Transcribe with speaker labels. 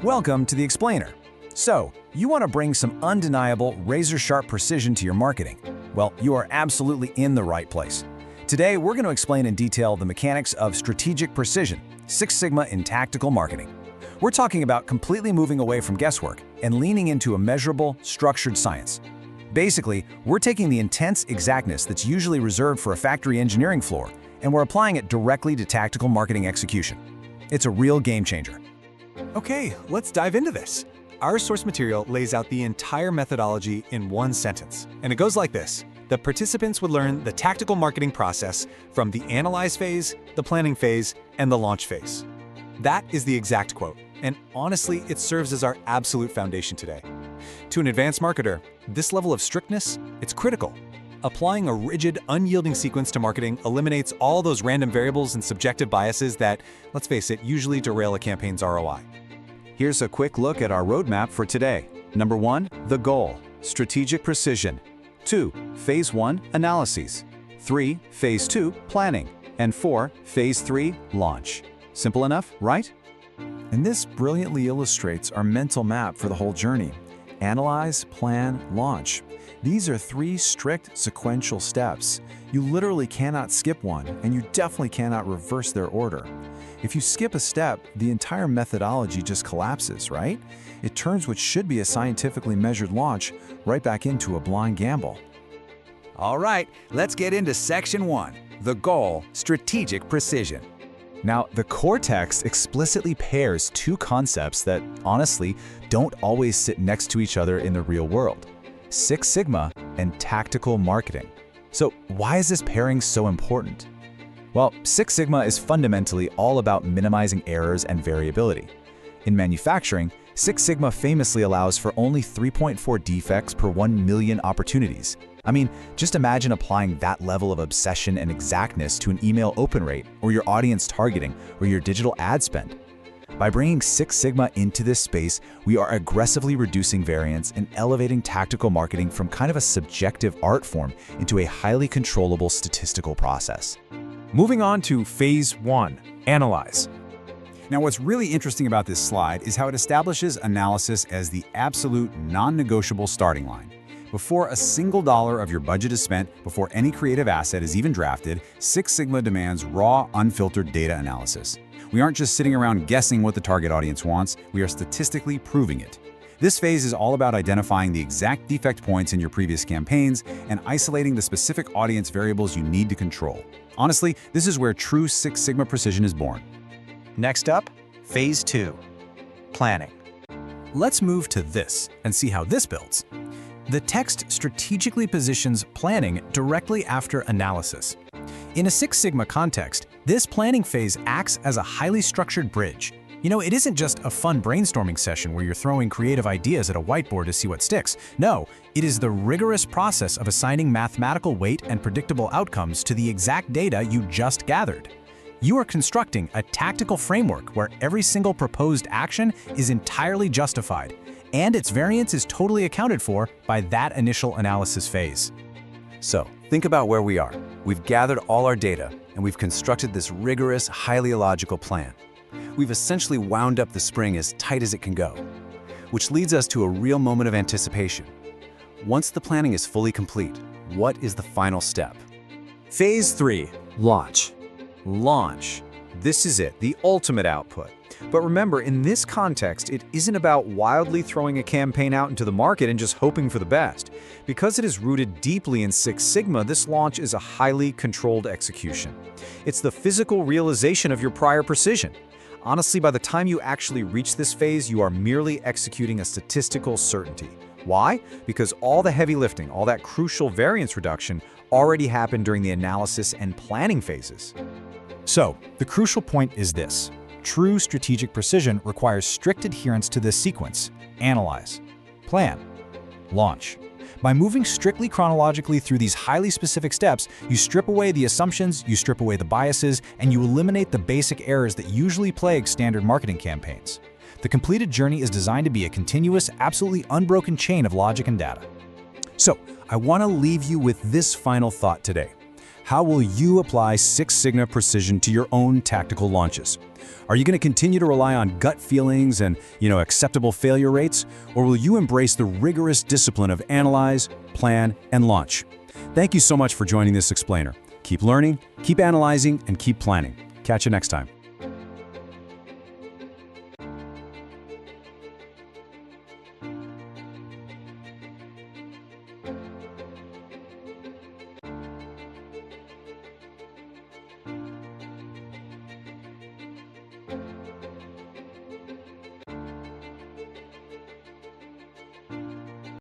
Speaker 1: Welcome to The Explainer. So, you want to bring some undeniable, razor-sharp precision to your marketing? Well, you are absolutely in the right place. Today, we're going to explain in detail the mechanics of strategic precision, Six Sigma in tactical marketing. We're talking about completely moving away from guesswork and leaning into a measurable, structured science. Basically, we're taking the intense exactness that's usually reserved for a factory engineering floor, and we're applying it directly to tactical marketing execution. It's a real game changer.
Speaker 2: Okay, let's dive into this. Our source material lays out the entire methodology in one sentence, and it goes like this. The participants would learn the tactical marketing process from the analyze phase, the planning phase, and the launch phase. That is the exact quote, and honestly, it serves as our absolute foundation today. To an advanced marketer, this level of strictness, it's critical. Applying a rigid, unyielding sequence to marketing eliminates all those random variables and subjective biases that, let's face it, usually derail a campaign's ROI.
Speaker 1: Here's a quick look at our roadmap for today. Number 1, the goal, strategic precision. 2, Phase 1, analyses. 3, Phase 2, planning. And 4, Phase 3, launch. Simple enough, right?
Speaker 3: And this brilliantly illustrates our mental map for the whole journey. Analyze, plan, launch. These are 3 strict sequential steps. You literally cannot skip one, and you definitely cannot reverse their order. If you skip a step, the entire methodology just collapses, right? It turns what should be a scientifically measured launch right back into a blind gamble.
Speaker 4: All right, let's get into Section 1, the goal, strategic precision.
Speaker 5: Now, the core text explicitly pairs 2 concepts that, honestly, don't always sit next to each other in the real world: Six Sigma and tactical marketing. So why is this pairing so important? Well, Six Sigma is fundamentally all about minimizing errors and variability. In manufacturing, Six Sigma famously allows for only 3.4 defects per 1 million opportunities. I mean, just imagine applying that level of obsession and exactness to an email open rate, or your audience targeting, or your digital ad spend. By bringing Six Sigma into this space, we are aggressively reducing variance and elevating tactical marketing from kind of a subjective art form into a highly controllable statistical process.
Speaker 2: Moving on to Phase 1, analyze.
Speaker 6: Now, what's really interesting about this slide is how it establishes analysis as the absolute non-negotiable starting line. Before a single dollar of your budget is spent, before any creative asset is even drafted, Six Sigma demands raw, unfiltered data analysis. We aren't just sitting around guessing what the target audience wants, we are statistically proving it. This phase is all about identifying the exact defect points in your previous campaigns and isolating the specific audience variables you need to control. Honestly, this is where true Six Sigma precision is born.
Speaker 7: Next up, Phase 2, planning.
Speaker 1: Let's move to this and see how this builds. The text strategically positions planning directly after analysis. In a Six Sigma context, this planning phase acts as a highly structured bridge. You know, it isn't just a fun brainstorming session where you're throwing creative ideas at a whiteboard to see what sticks. No, it is the rigorous process of assigning mathematical weight and predictable outcomes to the exact data you just gathered. You are constructing a tactical framework where every single proposed action is entirely justified, and its variance is totally accounted for by that initial analysis phase.
Speaker 8: So, think about where we are. We've gathered all our data, and we've constructed this rigorous, highly illogical plan. We've essentially wound up the spring as tight as it can go, which leads us to a real moment of anticipation. Once the planning is fully complete, what is the final step?
Speaker 3: Phase 3, launch. Launch. This is it, the ultimate output. But remember, in this context, it isn't about wildly throwing a campaign out into the market and just hoping for the best. Because it is rooted deeply in Six Sigma, this launch is a highly controlled execution. It's the physical realization of your prior precision. Honestly, by the time you actually reach this phase, you are merely executing a statistical certainty. Why? Because all the heavy lifting, all that crucial variance reduction already happened during the analysis and planning phases.
Speaker 5: So, the crucial point is this. True strategic precision requires strict adherence to this sequence: analyze, plan, launch. By moving strictly chronologically through these highly specific steps, you strip away the assumptions, you strip away the biases, and you eliminate the basic errors that usually plague standard marketing campaigns. The completed journey is designed to be a continuous, absolutely unbroken chain of logic and data.
Speaker 1: So, I want to leave you with this final thought today.
Speaker 6: How will you apply Six Sigma precision to your own tactical launches? Are you going to continue to rely on gut feelings and, acceptable failure rates? Or will you embrace the rigorous discipline of analyze, plan, and launch? Thank you so much for joining this explainer. Keep learning, keep analyzing, and keep planning. Catch you next time.